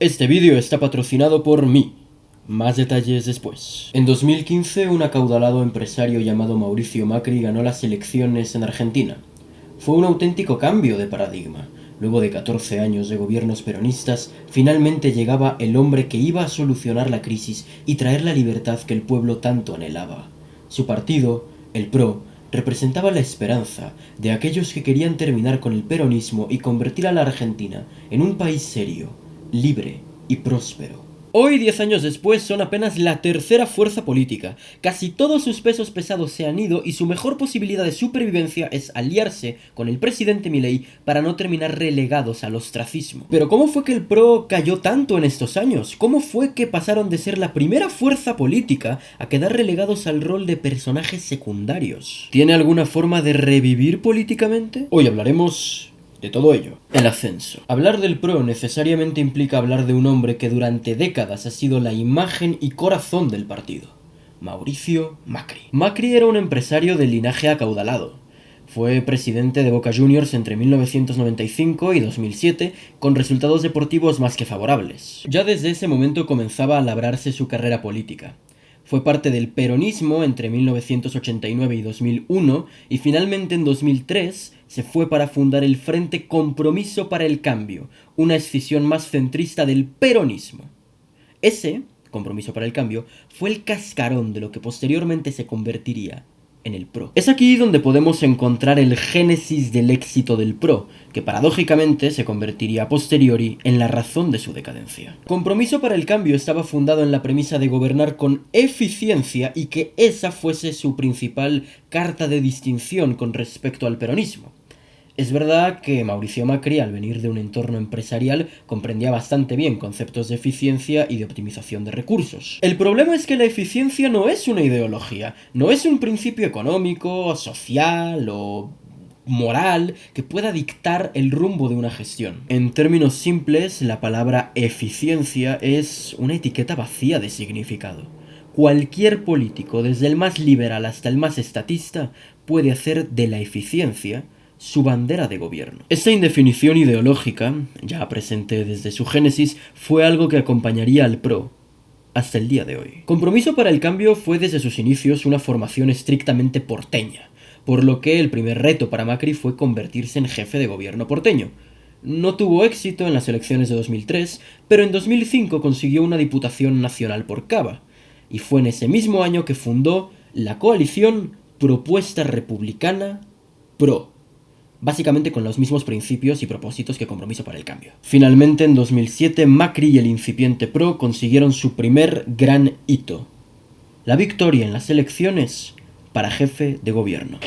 Este vídeo está patrocinado por mí. Más detalles después. En 2015, un acaudalado empresario llamado Mauricio Macri ganó las elecciones en Argentina. Fue un auténtico cambio de paradigma. Luego de 14 años de gobiernos peronistas, finalmente llegaba el hombre que iba a solucionar la crisis y traer la libertad que el pueblo tanto anhelaba. Su partido, el PRO, representaba la esperanza de aquellos que querían terminar con el peronismo y convertir a la Argentina en un país serio, libre y próspero. Hoy, 10 años después, son apenas la tercera fuerza política. Casi todos sus pesos pesados se han ido y su mejor posibilidad de supervivencia es aliarse con el presidente Milei para no terminar relegados al ostracismo. Pero ¿cómo fue que el PRO cayó tanto en estos años? ¿Cómo fue que pasaron de ser la primera fuerza política a quedar relegados al rol de personajes secundarios? ¿Tiene alguna forma de revivir políticamente? Hoy hablaremos de todo ello. El ascenso. Hablar del PRO necesariamente implica hablar de un hombre que durante décadas ha sido la imagen y corazón del partido. Mauricio Macri. Macri era un empresario de linaje acaudalado. Fue presidente de Boca Juniors entre 1995 y 2007, con resultados deportivos más que favorables. Ya desde ese momento comenzaba a labrarse su carrera política. Fue parte del peronismo entre 1989 y 2001 y finalmente en 2003 se fue para fundar el Frente Compromiso para el Cambio, una escisión más centrista del peronismo. Ese, Compromiso para el Cambio, fue el cascarón de lo que posteriormente se convertiría en el PRO. Es aquí donde podemos encontrar el génesis del éxito del PRO, que paradójicamente se convertiría a posteriori en la razón de su decadencia. Compromiso para el Cambio estaba fundado en la premisa de gobernar con eficiencia y que esa fuese su principal carta de distinción con respecto al peronismo. Es verdad que Mauricio Macri, al venir de un entorno empresarial, comprendía bastante bien conceptos de eficiencia y de optimización de recursos. El problema es que la eficiencia no es una ideología, no es un principio económico, social o moral que pueda dictar el rumbo de una gestión. En términos simples, la palabra eficiencia es una etiqueta vacía de significado. Cualquier político, desde el más liberal hasta el más estatista, puede hacer de la eficiencia su bandera de gobierno. Esta indefinición ideológica, ya presente desde su génesis, fue algo que acompañaría al PRO hasta el día de hoy. Compromiso para el Cambio fue desde sus inicios una formación estrictamente porteña, por lo que el primer reto para Macri fue convertirse en jefe de gobierno porteño. No tuvo éxito en las elecciones de 2003, pero en 2005 consiguió una diputación nacional por Cava, y fue en ese mismo año que fundó la coalición Propuesta Republicana PRO, básicamente con los mismos principios y propósitos que Compromiso para el Cambio. Finalmente, en 2007, Macri y el incipiente PRO consiguieron su primer gran hito: la victoria en las elecciones para jefe de gobierno.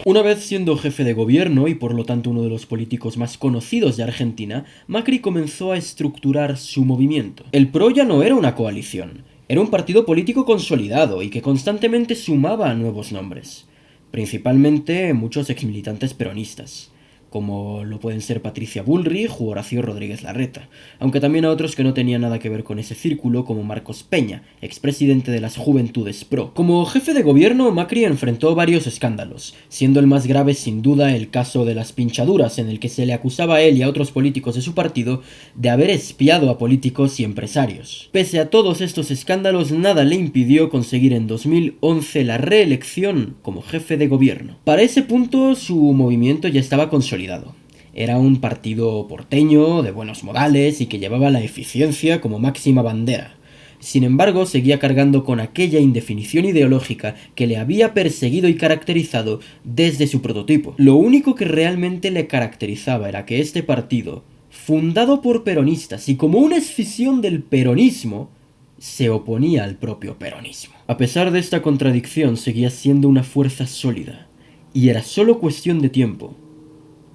Una vez siendo jefe de gobierno y por lo tanto uno de los políticos más conocidos de Argentina, Macri comenzó a estructurar su movimiento. El PRO ya no era una coalición, era un partido político consolidado y que constantemente sumaba a nuevos nombres. Principalmente muchos exmilitantes peronistas, como lo pueden ser Patricia Bullrich u Horacio Rodríguez Larreta, aunque también a otros que no tenían nada que ver con ese círculo, como Marcos Peña, expresidente de las Juventudes PRO. Como jefe de gobierno, Macri enfrentó varios escándalos, siendo el más grave sin duda el caso de las pinchaduras, en el que se le acusaba a él y a otros políticos de su partido de haber espiado a políticos y empresarios. Pese a todos estos escándalos, nada le impidió conseguir en 2011 la reelección como jefe de gobierno. Para ese punto, su movimiento ya estaba consolidado. Era un partido porteño, de buenos modales y que llevaba la eficiencia como máxima bandera. Sin embargo, seguía cargando con aquella indefinición ideológica que le había perseguido y caracterizado desde su prototipo. Lo único que realmente le caracterizaba era que este partido, fundado por peronistas y como una escisión del peronismo, se oponía al propio peronismo. A pesar de esta contradicción, seguía siendo una fuerza sólida, y era solo cuestión de tiempo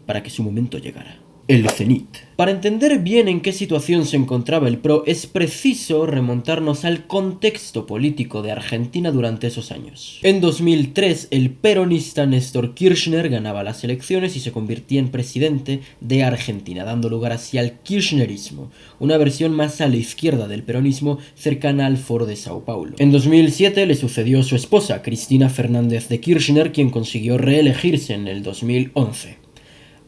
para que su momento llegara. El cenit. Para entender bien en qué situación se encontraba el PRO, es preciso remontarnos al contexto político de Argentina durante esos años. En 2003, el peronista Néstor Kirchner ganaba las elecciones y se convertía en presidente de Argentina, dando lugar así al kirchnerismo, una versión más a la izquierda del peronismo, cercana al Foro de Sao Paulo. En 2007 le sucedió su esposa, Cristina Fernández de Kirchner, quien consiguió reelegirse en el 2011.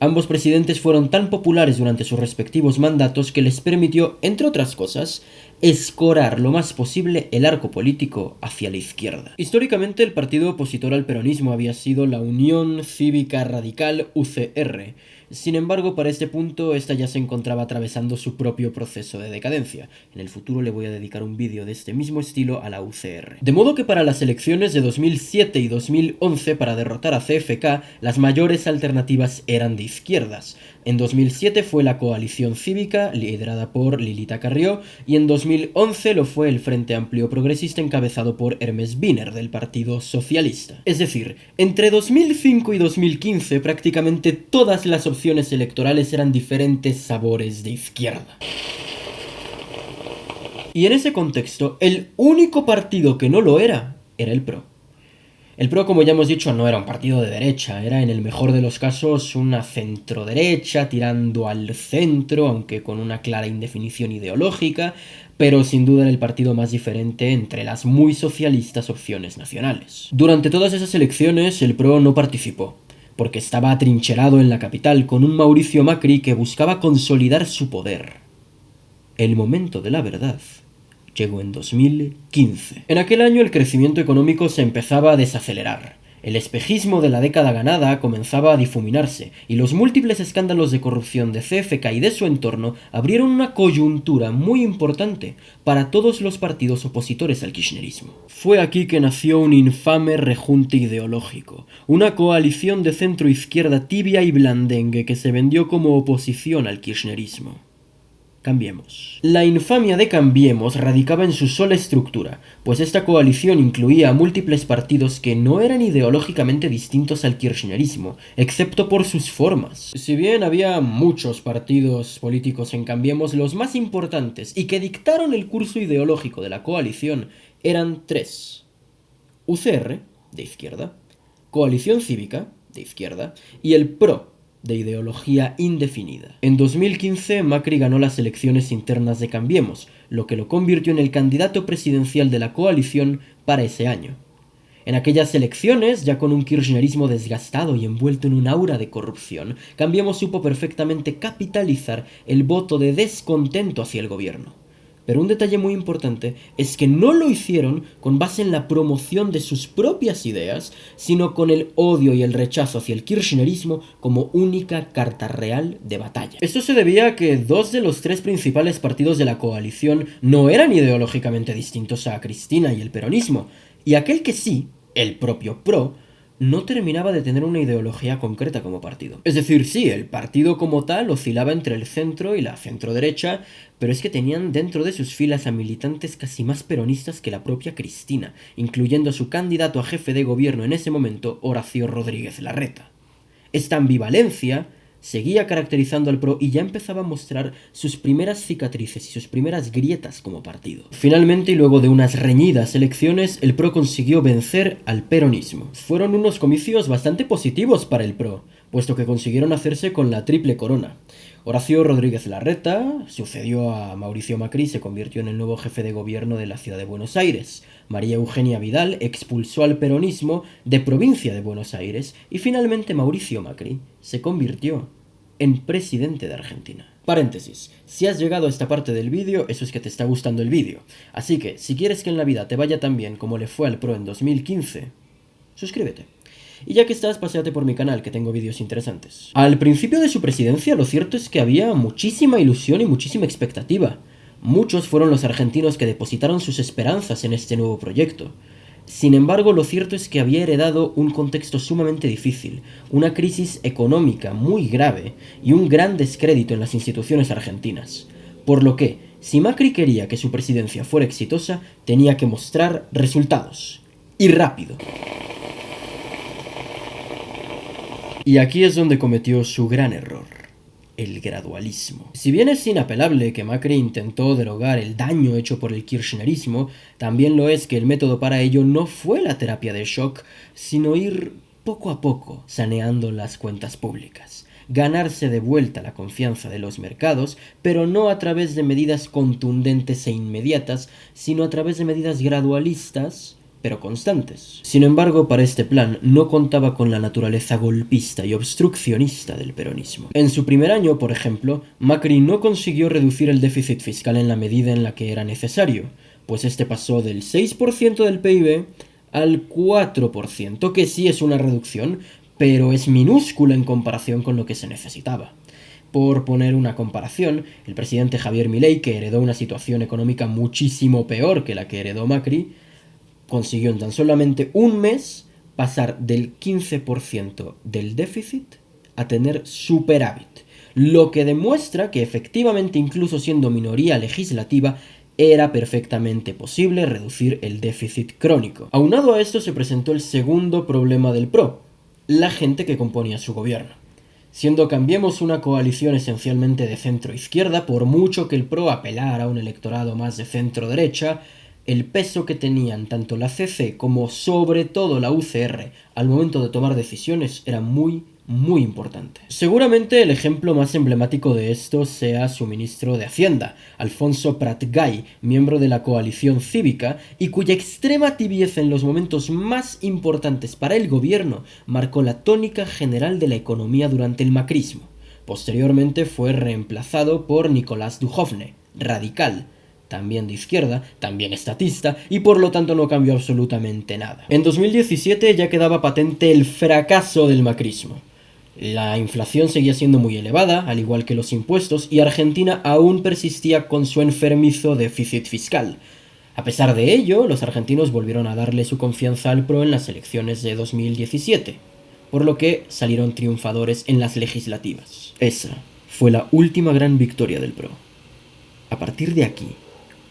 Ambos presidentes fueron tan populares durante sus respectivos mandatos que les permitió, entre otras cosas, escorar lo más posible el arco político hacia la izquierda. Históricamente, el partido opositor al peronismo había sido la Unión Cívica Radical UCR. Sin embargo, para este punto, esta ya se encontraba atravesando su propio proceso de decadencia. En el futuro le voy a dedicar un vídeo de este mismo estilo a la UCR. De modo que para las elecciones de 2007 y 2011, para derrotar a CFK, las mayores alternativas eran de izquierdas. En 2007 fue la Coalición Cívica, liderada por Lilita Carrió, y en 2011 lo fue el Frente Amplio Progresista encabezado por Hermes Wiener, del Partido Socialista. Es decir, entre 2005 y 2015 prácticamente todas las opciones electorales eran diferentes sabores de izquierda. Y en ese contexto, el único partido que no lo era el PRO. El PRO, como ya hemos dicho, no era un partido de derecha, era en el mejor de los casos una centroderecha tirando al centro, aunque con una clara indefinición ideológica, pero sin duda era el partido más diferente entre las muy socialistas opciones nacionales. Durante todas esas elecciones el PRO no participó, porque estaba atrincherado en la capital con un Mauricio Macri que buscaba consolidar su poder. El momento de la verdad llegó en 2015. En aquel año el crecimiento económico se empezaba a desacelerar. El espejismo de la década ganada comenzaba a difuminarse, y los múltiples escándalos de corrupción de CFK y de su entorno abrieron una coyuntura muy importante para todos los partidos opositores al kirchnerismo. Fue aquí que nació un infame rejunte ideológico, una coalición de centro-izquierda tibia y blandengue que se vendió como oposición al kirchnerismo. Cambiemos. La infamia de Cambiemos radicaba en su sola estructura, pues esta coalición incluía a múltiples partidos que no eran ideológicamente distintos al kirchnerismo, excepto por sus formas. Si bien había muchos partidos políticos en Cambiemos, los más importantes y que dictaron el curso ideológico de la coalición eran tres: UCR, de izquierda, Coalición Cívica, de izquierda, y el PRO, de ideología indefinida. En 2015, Macri ganó las elecciones internas de Cambiemos, lo que lo convirtió en el candidato presidencial de la coalición para ese año. En aquellas elecciones, ya con un kirchnerismo desgastado y envuelto en un aura de corrupción, Cambiemos supo perfectamente capitalizar el voto de descontento hacia el gobierno. Pero un detalle muy importante es que no lo hicieron con base en la promoción de sus propias ideas, sino con el odio y el rechazo hacia el kirchnerismo como única carta real de batalla. Esto se debía a que dos de los tres principales partidos de la coalición no eran ideológicamente distintos a Cristina y el peronismo, y aquel que sí, el propio PRO, no terminaba de tener una ideología concreta como partido. Es decir, sí, el partido como tal oscilaba entre el centro y la centroderecha, pero es que tenían dentro de sus filas a militantes casi más peronistas que la propia Cristina, incluyendo a su candidato a jefe de gobierno en ese momento, Horacio Rodríguez Larreta. Esta ambivalencia seguía caracterizando al PRO y ya empezaba a mostrar sus primeras cicatrices y sus primeras grietas como partido. Finalmente, y luego de unas reñidas elecciones, el PRO consiguió vencer al peronismo. Fueron unos comicios bastante positivos para el PRO, puesto que consiguieron hacerse con la triple corona. Horacio Rodríguez Larreta sucedió a Mauricio Macri y se convirtió en el nuevo jefe de gobierno de la ciudad de Buenos Aires. María Eugenia Vidal expulsó al peronismo de provincia de Buenos Aires y finalmente Mauricio Macri se convirtió en presidente de Argentina. Paréntesis, si has llegado a esta parte del vídeo, eso es que te está gustando el vídeo. Así que, si quieres que en la vida te vaya tan bien como le fue al PRO en 2015, suscríbete. Y ya que estás, paséate por mi canal, que tengo vídeos interesantes. Al principio de su presidencia, lo cierto es que había muchísima ilusión y muchísima expectativa. Muchos fueron los argentinos que depositaron sus esperanzas en este nuevo proyecto. Sin embargo, lo cierto es que había heredado un contexto sumamente difícil, una crisis económica muy grave y un gran descrédito en las instituciones argentinas. Por lo que, si Macri quería que su presidencia fuera exitosa, tenía que mostrar resultados. Y rápido. Y aquí es donde cometió su gran error: el gradualismo. Si bien es inapelable que Macri intentó derogar el daño hecho por el kirchnerismo, también lo es que el método para ello no fue la terapia de shock, sino ir poco a poco saneando las cuentas públicas. Ganarse de vuelta la confianza de los mercados, pero no a través de medidas contundentes e inmediatas, sino a través de medidas gradualistas pero constantes. Sin embargo, para este plan no contaba con la naturaleza golpista y obstruccionista del peronismo. En su primer año, por ejemplo, Macri no consiguió reducir el déficit fiscal en la medida en la que era necesario, pues este pasó del 6% del PIB al 4%, que sí es una reducción, pero es minúscula en comparación con lo que se necesitaba. Por poner una comparación, el presidente Javier Milei, que heredó una situación económica muchísimo peor que la que heredó Macri, consiguió en tan solamente un mes pasar del 15% del déficit a tener superávit, lo que demuestra que efectivamente, incluso siendo minoría legislativa, era perfectamente posible reducir el déficit crónico. Aunado a esto se presentó el segundo problema del PRO, la gente que componía su gobierno. Siendo Cambiemos una coalición esencialmente de centro-izquierda, por mucho que el PRO apelara a un electorado más de centro-derecha, el peso que tenían tanto la CC como sobre todo la UCR al momento de tomar decisiones era muy importante. Seguramente el ejemplo más emblemático de esto sea su ministro de Hacienda, Alfonso Prat-Gay, miembro de la coalición cívica y cuya extrema tibieza en los momentos más importantes para el gobierno marcó la tónica general de la economía durante el macrismo. Posteriormente fue reemplazado por Nicolás Dujovne, radical, también de izquierda, también estatista, y por lo tanto no cambió absolutamente nada. En 2017 ya quedaba patente el fracaso del macrismo. La inflación seguía siendo muy elevada, al igual que los impuestos, y Argentina aún persistía con su enfermizo déficit fiscal. A pesar de ello, los argentinos volvieron a darle su confianza al PRO en las elecciones de 2017, por lo que salieron triunfadores en las legislativas. Esa fue la última gran victoria del PRO. A partir de aquí,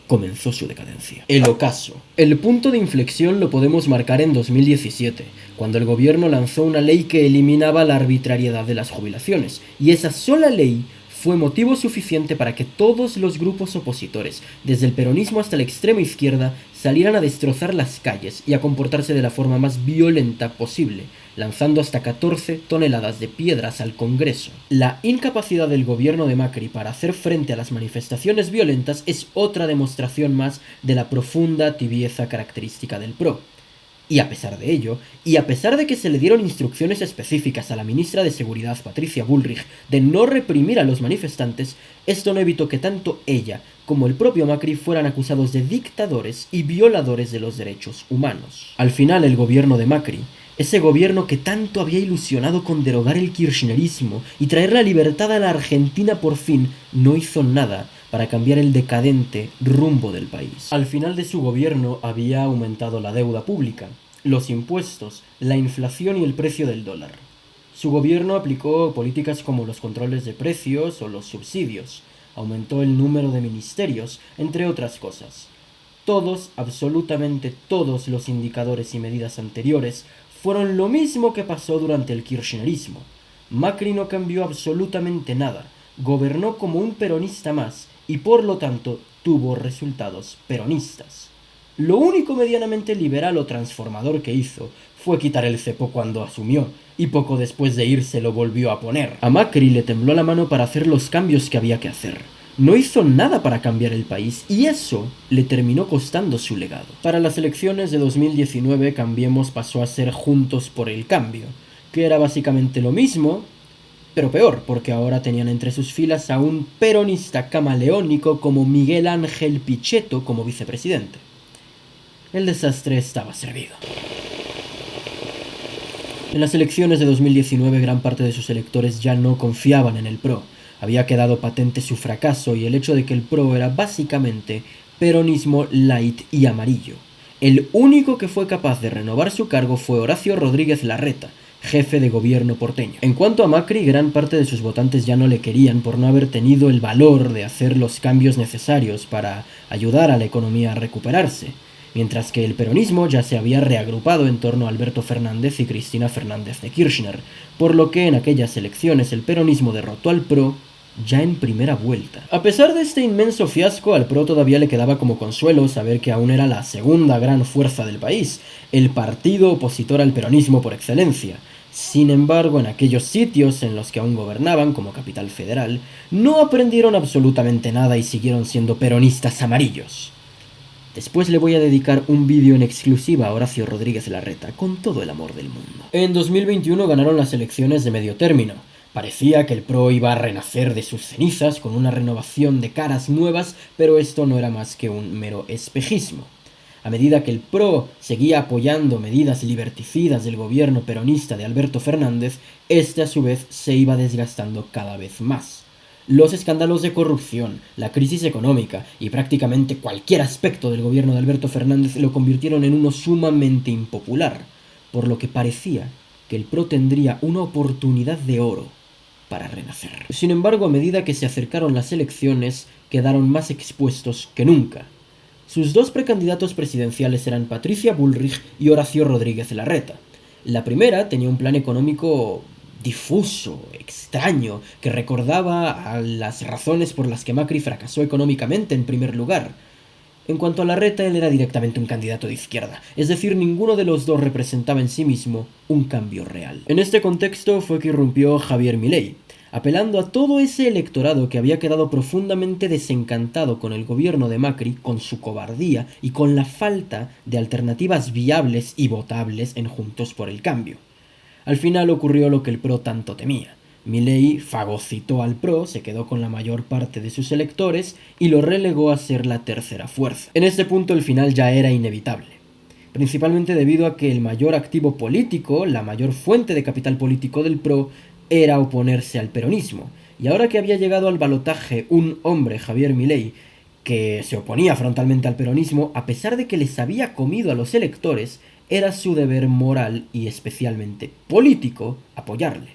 comenzó su decadencia. El ocaso. El punto de inflexión lo podemos marcar en 2017, cuando el gobierno lanzó una ley que eliminaba la arbitrariedad de las jubilaciones, y esa sola ley fue motivo suficiente para que todos los grupos opositores, desde el peronismo hasta la extrema izquierda, salieran a destrozar las calles y a comportarse de la forma más violenta posible, lanzando hasta 14 toneladas de piedras al Congreso. La incapacidad del gobierno de Macri para hacer frente a las manifestaciones violentas es otra demostración más de la profunda tibieza característica del PRO. Y a pesar de ello, y a pesar de que se le dieron instrucciones específicas a la ministra de Seguridad, Patricia Bullrich, de no reprimir a los manifestantes, esto no evitó que tanto ella como el propio Macri fueran acusados de dictadores y violadores de los derechos humanos. Al final, el gobierno de Macri, ese gobierno que tanto había ilusionado con derogar el kirchnerismo y traer la libertad a la Argentina por fin, no hizo nada para cambiar el decadente rumbo del país. Al final de su gobierno había aumentado la deuda pública, los impuestos, la inflación y el precio del dólar. Su gobierno aplicó políticas como los controles de precios o los subsidios, aumentó el número de ministerios, entre otras cosas. Todos, absolutamente todos los indicadores y medidas anteriores fueron lo mismo que pasó durante el kirchnerismo. Macri no cambió absolutamente nada, gobernó como un peronista más y por lo tanto tuvo resultados peronistas. Lo único medianamente liberal o transformador que hizo fue quitar el cepo cuando asumió, y poco después de irse lo volvió a poner. A Macri le tembló la mano para hacer los cambios que había que hacer. No hizo nada para cambiar el país, y eso le terminó costando su legado. Para las elecciones de 2019, Cambiemos pasó a ser Juntos por el Cambio, que era básicamente lo mismo, pero peor, porque ahora tenían entre sus filas a un peronista camaleónico como Miguel Ángel Pichetto como vicepresidente. El desastre estaba servido. En las elecciones de 2019, gran parte de sus electores ya no confiaban en el PRO. Había quedado patente su fracaso y el hecho de que el PRO era básicamente peronismo light y amarillo. El único que fue capaz de renovar su cargo fue Horacio Rodríguez Larreta, jefe de gobierno porteño. En cuanto a Macri, gran parte de sus votantes ya no le querían por no haber tenido el valor de hacer los cambios necesarios para ayudar a la economía a recuperarse, mientras que el peronismo ya se había reagrupado en torno a Alberto Fernández y Cristina Fernández de Kirchner, por lo que en aquellas elecciones el peronismo derrotó al PRO ya en primera vuelta. A pesar de este inmenso fiasco, al PRO todavía le quedaba como consuelo saber que aún era la segunda gran fuerza del país, el partido opositor al peronismo por excelencia. Sin embargo, en aquellos sitios en los que aún gobernaban, como Capital Federal, no aprendieron absolutamente nada y siguieron siendo peronistas amarillos. Después le voy a dedicar un vídeo en exclusiva a Horacio Rodríguez Larreta, con todo el amor del mundo. En 2021 ganaron las elecciones de medio término. Parecía que el PRO iba a renacer de sus cenizas con una renovación de caras nuevas, pero esto no era más que un mero espejismo. A medida que el PRO seguía apoyando medidas liberticidas del gobierno peronista de Alberto Fernández, este a su vez se iba desgastando cada vez más. Los escándalos de corrupción, la crisis económica y prácticamente cualquier aspecto del gobierno de Alberto Fernández lo convirtieron en uno sumamente impopular, por lo que parecía que el PRO tendría una oportunidad de oro para renacer. Sin embargo, a medida que se acercaron las elecciones, quedaron más expuestos que nunca. Sus dos precandidatos presidenciales eran Patricia Bullrich y Horacio Rodríguez Larreta. La primera tenía un plan económico difuso, extraño, que recordaba a las razones por las que Macri fracasó económicamente en primer lugar. En cuanto a Larreta, él era directamente un candidato de izquierda, es decir, ninguno de los dos representaba en sí mismo un cambio real. En este contexto fue que irrumpió Javier Milei, apelando a todo ese electorado que había quedado profundamente desencantado con el gobierno de Macri, con su cobardía y con la falta de alternativas viables y votables en Juntos por el Cambio. Al final ocurrió lo que el PRO tanto temía. Milei fagocitó al PRO, se quedó con la mayor parte de sus electores y lo relegó a ser la tercera fuerza. En este punto el final ya era inevitable, principalmente debido a que el mayor activo político, la mayor fuente de capital político del PRO, era oponerse al peronismo. Y ahora que había llegado al balotaje un hombre, Javier Milei, que se oponía frontalmente al peronismo, a pesar de que les había comido a los electores, era su deber moral y especialmente político apoyarle,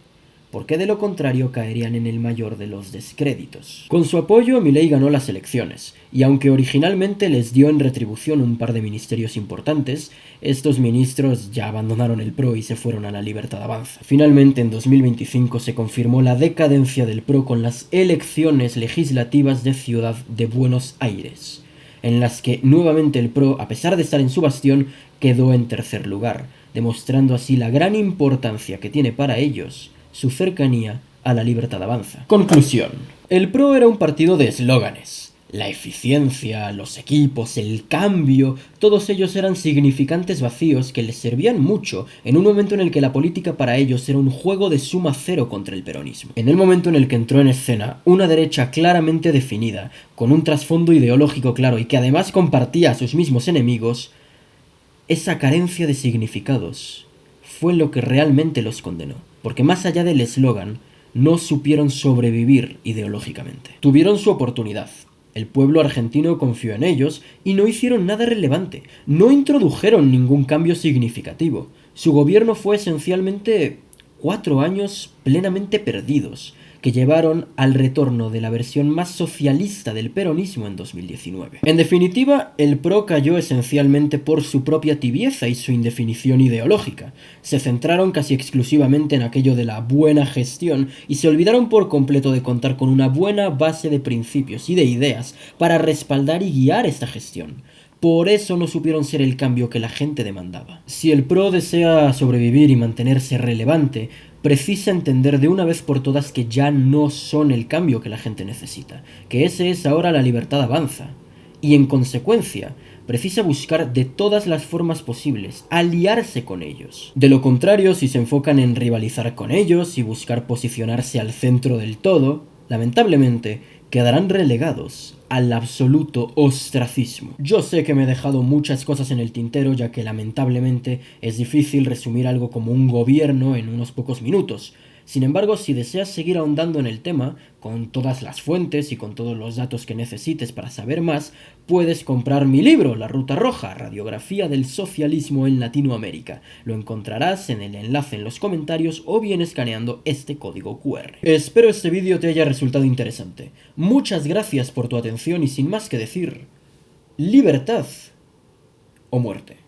porque de lo contrario caerían en el mayor de los descréditos. Con su apoyo, Milei ganó las elecciones, y aunque originalmente les dio en retribución un par de ministerios importantes, estos ministros ya abandonaron el PRO y se fueron a la Libertad Avanza. Finalmente, en 2025 se confirmó la decadencia del PRO con las elecciones legislativas de Ciudad de Buenos Aires, en las que nuevamente el PRO, a pesar de estar en su bastión, quedó en tercer lugar, demostrando así la gran importancia que tiene para ellos su cercanía a la Libertad Avanza. Conclusión. El PRO era un partido de eslóganes. La eficiencia, los equipos, el cambio, todos ellos eran significantes vacíos que les servían mucho en un momento en el que la política para ellos era un juego de suma cero contra el peronismo. En el momento en el que entró en escena una derecha claramente definida, con un trasfondo ideológico claro y que además compartía a sus mismos enemigos, esa carencia de significados fue lo que realmente los condenó, porque más allá del eslogan, no supieron sobrevivir ideológicamente. Tuvieron su oportunidad. El pueblo argentino confió en ellos y no hicieron nada relevante, no introdujeron ningún cambio significativo. Su gobierno fue esencialmente 4 años plenamente perdidos, que llevaron al retorno de la versión más socialista del peronismo en 2019. En definitiva, el PRO cayó esencialmente por su propia tibieza y su indefinición ideológica. Se centraron casi exclusivamente en aquello de la buena gestión y se olvidaron por completo de contar con una buena base de principios y de ideas para respaldar y guiar esta gestión. Por eso no supieron ser el cambio que la gente demandaba. Si el PRO desea sobrevivir y mantenerse relevante, precisa entender de una vez por todas que ya no son el cambio que la gente necesita, que ese es ahora la Libertad Avanza. Y en consecuencia, precisa buscar de todas las formas posibles aliarse con ellos. De lo contrario, si se enfocan en rivalizar con ellos y buscar posicionarse al centro del todo, lamentablemente quedarán relegados al absoluto ostracismo. Yo sé que me he dejado muchas cosas en el tintero, ya que lamentablemente es difícil resumir algo como un gobierno en unos pocos minutos. Sin embargo, si deseas seguir ahondando en el tema, con todas las fuentes y con todos los datos que necesites para saber más, puedes comprar mi libro, La Ruta Roja, Radiografía del Socialismo en Latinoamérica. Lo encontrarás en el enlace en los comentarios o bien escaneando este código QR. Espero este vídeo te haya resultado interesante. Muchas gracias por tu atención y sin más que decir, libertad o muerte.